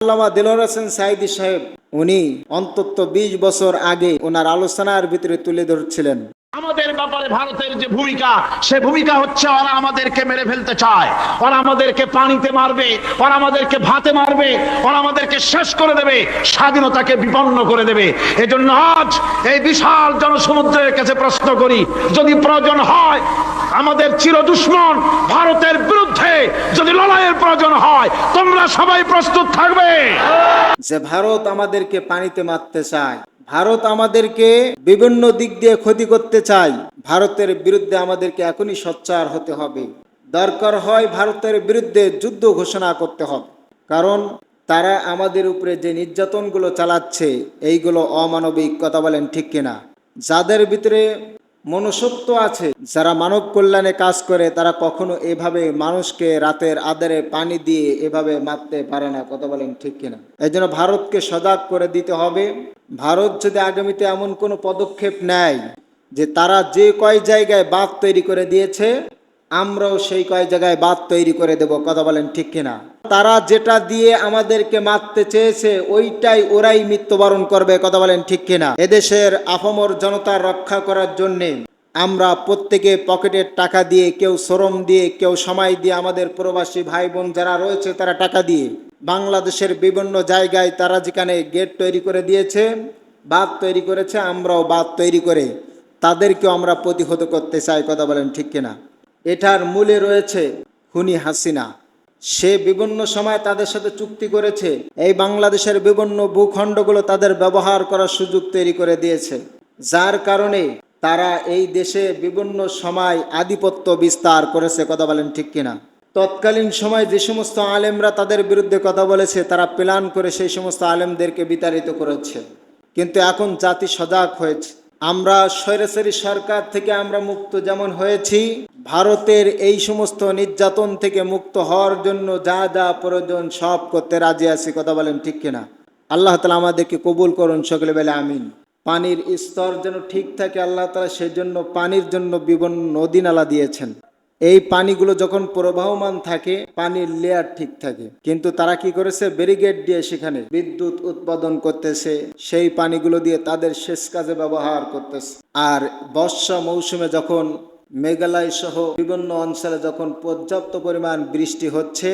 আল্লামা দেলোয়ার হোসেন সাঈদী সাহেব উনি অন্তত 20 বছর আগে ওনার আলোচনার ভিতরে তুলে ধরছিলেন আমাদের ব্যাপারে ভারতের যে ভূমিকা, সে ভূমিকা হচ্ছে ওরা আমাদেরকে মেরে ফেলতে চায়, ওরা আমাদেরকে পানিতে মারবে, ওরা আমাদেরকে ভাতে মারবে, ওরা আমাদেরকে শেষ করে দেবে, স্বাধীনতাকে বিপন্ন করে দেবে। এজন্য আজ এই বিশাল জনসমুদ্রের কাছে প্রশ্ন করি, যদি প্রয়োজন হয় আমাদের চির দুশ্মন ভারতের বিরুদ্ধে যদি লড়াইয়ের প্রয়োজন হয়, তোমরা সবাই প্রস্তুত থাকবে। যে ভারত আমাদেরকে পানিতে মারতে চায়, ভারত আমাদেরকে বিভিন্ন দিক দিয়ে ক্ষতি করতে চায়, ভারতের বিরুদ্ধে আমাদেরকে এখনই সোচ্চার হতে হবে। দরকার হয় ভারতের বিরুদ্ধে যুদ্ধ ঘোষণা করতে হবে, কারণ তারা আমাদের উপরে যে নির্যাতনগুলো চালাচ্ছে এইগুলো অমানবিক। কথা বলেন ঠিক কিনা? যাদের ভিতরে মনুষ্যত্ব আছে, যারা মানব কল্যাণে কাজ করে, তারা কখনো এভাবে মানুষকে রাতের আধারে পানি দিয়ে এভাবে মারতে পারে না। কথা বলেন ঠিক কিনা? এই জন্য ভারতকে সজাগ করে দিতে হবে। ভারত যদি আগামীতে এমন কোনো পদক্ষেপ নেয় যে তারা যে কয় জায়গায় বাঁধ তৈরি করে দিয়েছে, আমরাও সেই কয় জায়গায় বাঁধ তৈরি করে দেব। কথা বলেন ঠিক কিনা? তারা যেটা দিয়ে আমাদেরকে মারতে চেয়েছে ওইটাই ওরাই মৃত্যুবরণ করবে। কথা বলেন ঠিক কিনা? এদেশের আপামর জনতার রক্ষা করার জন্যে আমরা প্রত্যেকে পকেটের টাকা দিয়ে, কেউ শ্রম দিয়ে, কেউ সময় দিয়ে, আমাদের প্রবাসী ভাই বোন যারা রয়েছে তারা টাকা দিয়ে বাংলাদেশের বিভিন্ন জায়গায় তারা যেখানে গেট তৈরি করে দিয়েছে, বাঁধ তৈরি করেছে, আমরাও বাঁধ তৈরি করে তাদেরকেও আমরা প্রতিহত করতে চাই। কথা বলেন ঠিক কিনা? এটার মূলে রয়েছে খুনি হাসিনা। সে বিভিন্ন সময় তাদের সাথে চুক্তি করেছে, এই বাংলাদেশের বিভিন্ন ভূখণ্ডগুলো তাদের ব্যবহার করার সুযোগ তৈরি করে দিয়েছে, যার কারণে তারা এই দেশে বিভিন্ন সময় আধিপত্য বিস্তার করেছে। কথা বলেন ঠিক কিনা? তৎকালীন সময় যে সমস্ত আলেমরা তাদের বিরুদ্ধে কথা বলেছে, তারা প্ল্যান করে সেই সমস্ত আলেমদেরকে বিতাড়িত করেছে। কিন্তু এখন জাতি সজাগ হয়েছে। আমরা স্বৈরাচারী সরকার থেকে আমরা মুক্ত যেমন হয়েছি, ভারতের এই সমস্ত নির্যাতন থেকে মুক্ত হওয়ার জন্য যা যা প্রয়োজন সব করতে রাজি আছি। কথা বলেন ঠিক কিনা? আল্লাহ তাআলা আমাদেরকে কবুল করুন, সকলে বলে আমিন। পানির স্তর যেন ঠিক থাকে, আল্লাহ তাআলা সেই জন্য পানির জন্য বিভিন্ন নদী নালা দিয়েছেন। এই পানিগুলো যখন প্রবাহমান থাকে, পানির লেয়ার ঠিক থাকে। কিন্তু তারা কি করেছে? ব্যারিকেড দিয়ে সেখানে বিদ্যুৎ উৎপাদন করতেছে, সেই পানিগুলো দিয়ে তাদের সেচ কাজে ব্যবহার করতেছে। আর বর্ষা মৌসুমে যখন মেঘালয় সহ বিভিন্ন অঞ্চলে যখন পর্যাপ্ত পরিমাণ বৃষ্টি হচ্ছে,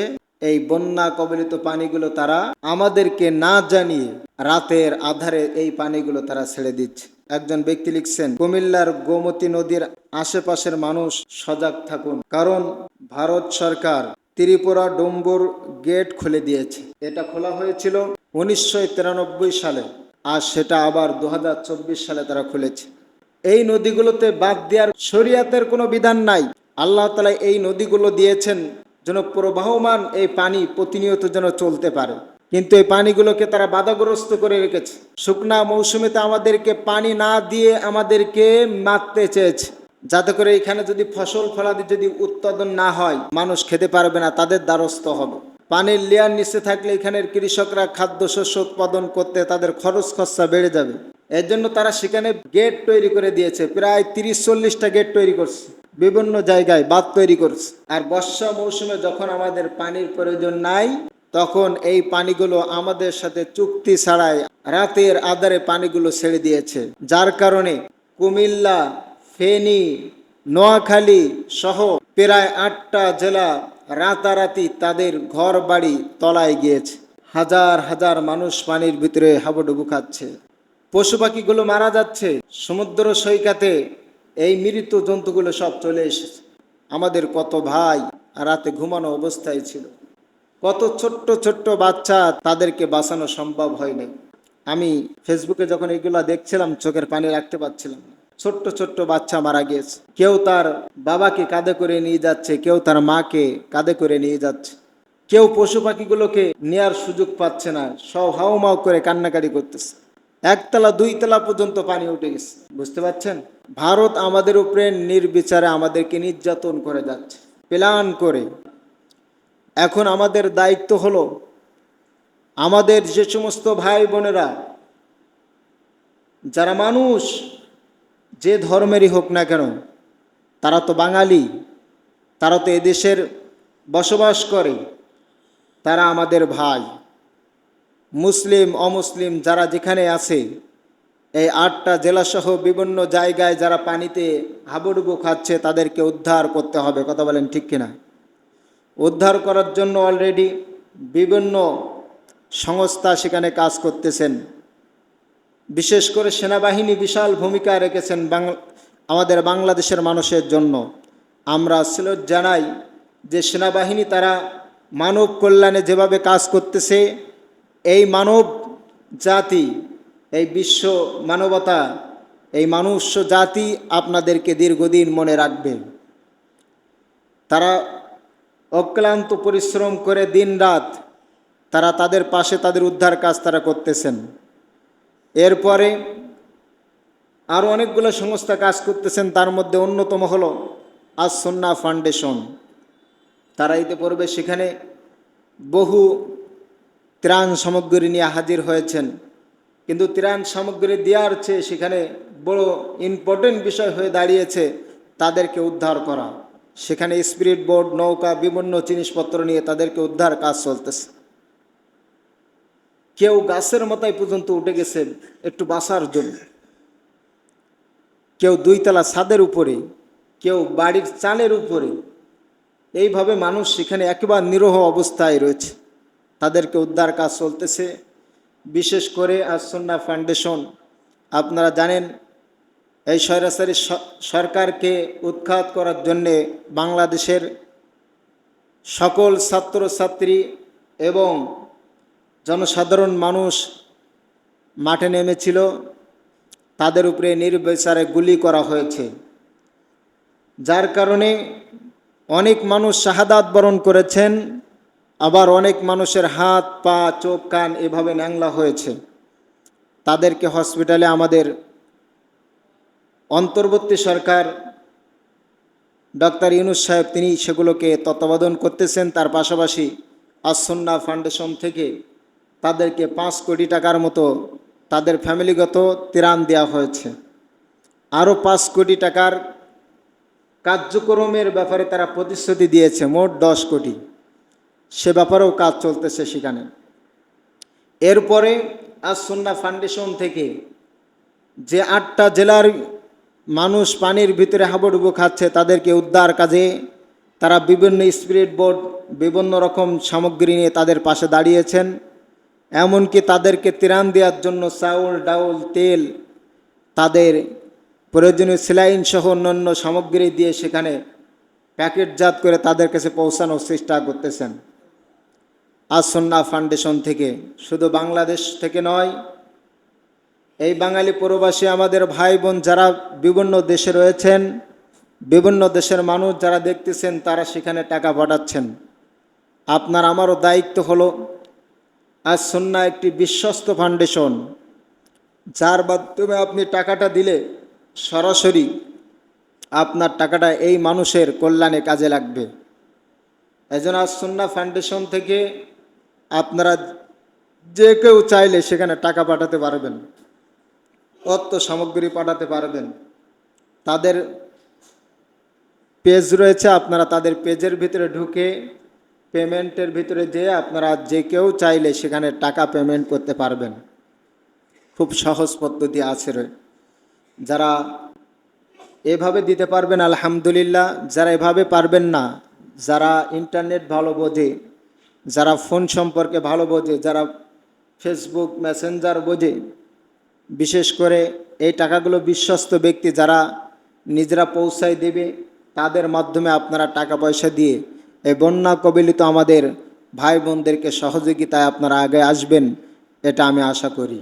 এই বন্যা কবলিত পানিগুলো তারা আমাদেরকে না জানিয়ে রাতের আধারে এই পানিগুলো তারা ছেড়ে দিচ্ছে। একজন ব্যক্তি লিখছেন, কুমিল্লার গোমতী নদীর আশেপাশের মানুষ সজাগ থাকুন, কারণ ভারত সরকার ত্রিপুরা ডুম্বুর গেট খুলে দিয়েছে। এটা খোলা হয়েছিল 1993 সালে, আর সেটা আবার 2024 সালে তারা খুলেছে। এই নদীগুলোতে বাদ দেওয়ার শরিয়াতের কোনো বিধান নাই। আল্লাহ তাআলা এই নদীগুলো দিয়েছেন যেন প্রবাহমান এই পানি প্রতিনিয়ত যেন চলতে পারে, কিন্তু এই পানিগুলোকে তারা বাধাগ্রস্ত করে রেখেছে। শুকনা মৌসুমেতে আমাদেরকে পানি না দিয়ে আমাদেরকে মারতে চেয়েছে, যাতে করে এখানে যদি ফসল ফলাদি যদি উৎপাদন না হয়, মানুষ খেতে পারবে না, তাদের দ্বারস্থ হবে। পানির লেয়ার নিচে থাকলে এখানের কৃষকরা খাদ্যশস্য উৎপাদন করতে তাদের খরচ খরচা বেড়ে যাবে। এর জন্য তারা সেখানে গেট তৈরি করে দিয়েছে, প্রায় 30-40টা গেট তৈরি করছে, বিভিন্ন জায়গায় বাঁধ তৈরি করছে। আর বর্ষা মৌসুমে যখন আমাদের পানির প্রয়োজন নাই, তখন এই পানিগুলো আমাদের সাথে চুক্তি ছাড়াই রাতের আধারে পানিগুলো ছেড়ে দিয়েছে, যার কারণে কুমিল্লা, ফেনী, নোয়াখালী সহ প্রায় 8টা জেলা রাতারাতি তাদের ঘর বাড়ি তলায় গিয়েছে। হাজার হাজার মানুষ পানির ভিতরে হাবুডুবু খাচ্ছে, পশু পাখিগুলো মারা যাচ্ছে। সমুদ্র সৈকতে এই মৃত জন্তুগুলো সব চলে এসেছে। আমাদের কত ভাই রাতে ঘুমানো অবস্থায় ছিল, কত ছোট্ট ছোট্ট বাচ্চা, তাদেরকে বাঁচানো সম্ভব হয়নি। আমি ফেসবুকে যখন এগুলা দেখছিলাম, চোখের পানি রাখতে পারছিলাম না। ছোট্ট ছোট্ট বাচ্চা মারা গিয়েছে, কেউ তার বাবাকে কাঁধে করে নিয়ে যাচ্ছে, কেউ তার মাকে কাঁধে করে নিয়ে যাচ্ছে, কেউ পশু পাখিগুলোকে নেয়ার সুযোগ পাচ্ছে না, সব হাউমাউ করে কান্নাকাটি করতেছে। 1তলা 2তলা পর্যন্ত পানি উঠে গেছে। বুঝতে পারছেন? ভারত আমাদের উপরে নির্বিচারে আমাদেরকে নির্যাতন করে যাচ্ছে, প্ল্যান করে। এখন আমাদের দায়িত্ব হলো, আমাদের যে সমস্ত ভাই বোনেরা যারা মানুষ যে ধর্মেরই হোক না কেন, তারা তো বাঙালি, তারা তো এদেশের বসবাস করে, তারা আমাদের ভাই। মুসলিম অমুসলিম যারা যেখানে আছে, এই 8টা জেলাসহ বিভিন্ন জায়গায় যারা পানিতে হাবুডুবু খাচ্ছে তাদেরকে উদ্ধার করতে হবে। কথা বলেন ঠিক কিনা? উদ্ধার করার জন্য অলরেডি বিভিন্ন সংস্থা সেখানে কাজ করতেছেন। বিশেষ করে সেনাবাহিনী বিশাল ভূমিকা রেখেছেন আমাদের বাংলাদেশের মানুষের জন্য। আমরা স্যালুট জানাই যে সেনাবাহিনী তারা মানব কল্যাণে যেভাবে কাজ করতেছে, এই মানব জাতি, এই বিশ্ব মানবতা, এই মনুষ্য জাতি আপনাদেরকে দীর্ঘদিন মনে রাখবে। তারা অক্লান্ত পরিশ্রম করে দিনরাত তারা তাদের পাশে তাদের উদ্ধার কাজ তারা করতেছেন। এরপরে আরও অনেকগুলো সংস্থা কাজ করতেছেন, তার মধ্যে অন্যতম হলো আস-সুন্নাহ ফাউন্ডেশন। তারা ইতিপূর্বে সেখানে বহু ত্রাণ সামগ্রী নিয়ে হাজির হয়েছেন, কিন্তু ত্রাণ সামগ্রী দেওয়ার চেয়ে সেখানে বড় ইম্পর্টেন্ট বিষয় হয়ে দাঁড়িয়েছে তাদেরকে উদ্ধার করা। সেখানে স্পিরিট বোট, নৌকা, বিভিন্ন জিনিসপত্র নিয়ে তাদেরকে উদ্ধার কাজ চলতেছে। কেউ গাছের মাথায় পর্যন্ত উঠে গেছে একটু বাঁচার জন্য, কেউ 2 তলা ছাদের উপরে, কেউ বাড়ির চালের উপরে। এইভাবে মানুষ সেখানে একেবারে নিরহ অবস্থায় রয়েছে, তাদেরকে উদ্ধার কাজ চলতেছে। বিশেষ করে আস-সুন্নাহ ফাউন্ডেশন, আপনারা জানেন এই স্বৈরাচারী সরকারকে উৎখাত করার জন্যে বাংলাদেশের সকল ছাত্রছাত্রী এবং জনসাধারণ মানুষ মাঠে নেমেছিল। তাদের উপরে নির্বিচারে গুলি করা হয়েছে, যার কারণে অনেক মানুষ শাহাদাত বরণ করেছেন, আবার অনেক মানুষের হাত পা চোখ কান এভাবে ন্যাংলা হয়েছে। তাদেরকে হসপিটালে আমাদের অন্তর্বর্তী সরকার ডক্টর ইউনূস সাহেব তিনি সেগুলোকে তত্ত্বাবধান করতেছেন। তার পাশাপাশি আস-সুন্নাহ ফাউন্ডেশন থেকে তাদেরকে 5 কোটি টাকার মতো তাদের ফ্যামিলিগত ত্রাণ দেওয়া হয়েছে। আরও 5 কোটি টাকার কার্যক্রমের ব্যাপারে তারা প্রতিশ্রুতি দিয়েছে, মোট 10 কোটি। সে ব্যাপারেও কাজ চলতেছে সেখানে। এরপরে আস-সুন্নাহ ফাউন্ডেশন থেকে যে 8টা জেলার মানুষ পানির ভিতরে হাবুডুবু খাচ্ছে তাদেরকে উদ্ধার কাজে তারা বিভিন্ন স্পিরিট বোট, বিভিন্ন রকম সামগ্রী নিয়ে তাদের পাশে দাঁড়িয়েছেন। এমনকি তাদেরকে ত্রাণ দেওয়ার জন্য চাউল, ডাউল, তেল, তাদের প্রয়োজনীয় সেলাইন সহ অন্যান্য সামগ্রী দিয়ে সেখানে প্যাকেটজাত করে তাদের কাছে পৌঁছানোর চেষ্টা করতেছেন। আস-সুন্নাহ ফাউন্ডেশন থেকে শুধু বাংলাদেশ থেকে নয়, এই বাঙালি প্রবাসী আমাদের ভাই বোন যারা বিভিন্ন দেশে রয়েছেন, বিভিন্ন দেশের মানুষ যারা দেখতেছেন, তারা সেখানে টাকা পাঠাচ্ছেন। আপনার আমারও দায়িত্ব হলো আস-সুন্নাহ একটি বিশ্বস্ত ফাউন্ডেশন, যার মাধ্যমে আপনি টাকাটা দিলে সরাসরি আপনার টাকাটা এই মানুষের কল্যাণে কাজে লাগবে। এজন্য আস-সুন্নাহ ফাউন্ডেশন থেকে আপনারা যে কেউ চাইলে সেখানে টাকা পাঠাতে পারবেন, অর্থ সামগ্রী পাঠাতে পারবেন। তাদের পেজ রয়েছে, আপনারা তাদের পেজের ভিতরে ঢুকে পেমেন্টের ভিতরে যেয়ে আপনারা যে কেউ চাইলে সেখানে টাকা পেমেন্ট করতে পারবেন। খুব সহজ পদ্ধতি আছে। যারা এভাবে দিতে পারবেন আলহামদুলিল্লাহ, যারা এভাবে পারবেন না, যারা ইন্টারনেট ভালো বোঝে, যারা ফোন সম্পর্কে ভালো বোঝে, যারা ফেসবুক মেসেঞ্জার বোঝে, বিশেষ করে এই টাকাগুলো বিশ্বস্ত ব্যক্তি যারা নিজেরা পৌঁছায় দেবে, তাদের মাধ্যমে আপনারা টাকা পয়সা দিয়ে এই বন্যা কবলিত আমাদের ভাই বোনদেরকে সহযোগিতায় আপনারা আগে আসবেন, এটা আমি আশা করি।